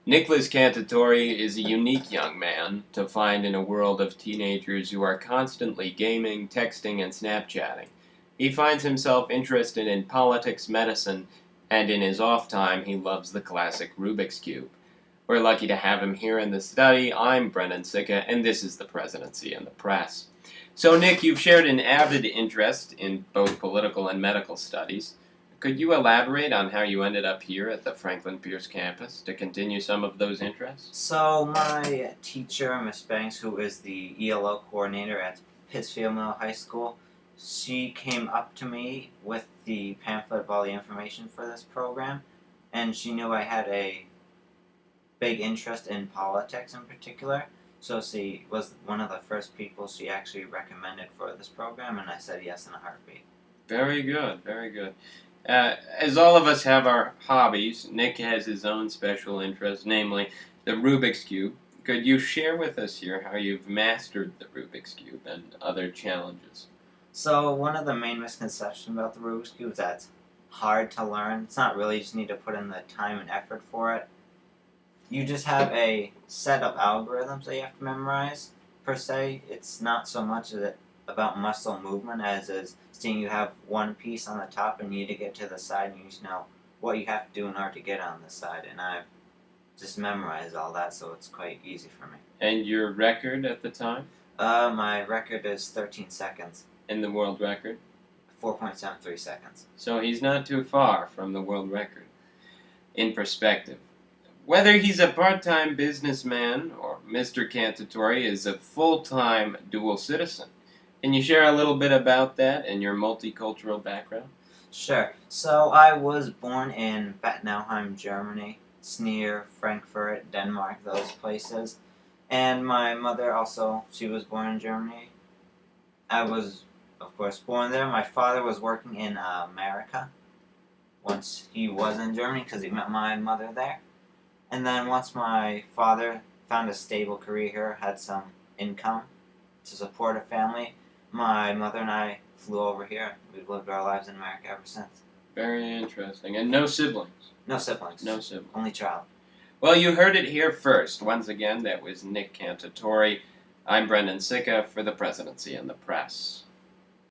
Nicholas Cantatori is a unique young man to find in a world of teenagers who are constantly gaming, texting, and Snapchatting. He finds himself interested in politics, medicine, and in his off time he loves the classic Rubik's Cube. We're lucky to have him here in the study. I'm Brendan Sica, and this is the Presidency and the Press. So, Nick, you've shared an avid interest in both political and medical studies. Could you elaborate on how you ended up here at the Franklin Pierce campus to continue some of those interests? So my teacher, Miss Banks, who is the ELO coordinator at Pittsfield Middle High School, she came up to me with the pamphlet of all the information for this program, and she knew I had a big interest in politics in particular, so she was one of the first people she actually recommended for this program, and I said yes in a heartbeat. Very good, very good. As all of us have our hobbies, Nick has his own special interest, namely the Rubik's Cube. Could you share with us here how you've mastered the Rubik's Cube and other challenges? So one of the main misconceptions about the Rubik's Cube is that it's hard to learn. It's not really, you just need to put in the time and effort for it. You just have a set of algorithms that you have to memorize, per se. It's not so much about muscle movement as is seeing you have one piece on the top and you need to get to the side and you need to know what you have to do in order to get on the side. And I've just memorized all that, so it's quite easy for me. And your record at the time? My record is 13 seconds. And the world record? 4.73 seconds. So he's not too far from the world record. In perspective, whether he's a part-time businessman or Mr. Cantatori is a full-time dual citizen. Can you share a little bit about that and your multicultural background? Sure. So I was born in Bad Nauheim, Germany. It's near Frankfurt, Denmark, those places. And my mother also, she was born in Germany. I was, of course, born there. My father was working in America once he was in Germany because he met my mother there. And then once my father found a stable career here, had some income to support a family, my mother and I flew over here. We've lived our lives in America ever since. Very interesting. And no siblings? No siblings. No siblings. Only child. Well, you heard it here first. Once again, that was Nick Cantatori. I'm Brendan Sica for the Presidency and the Press.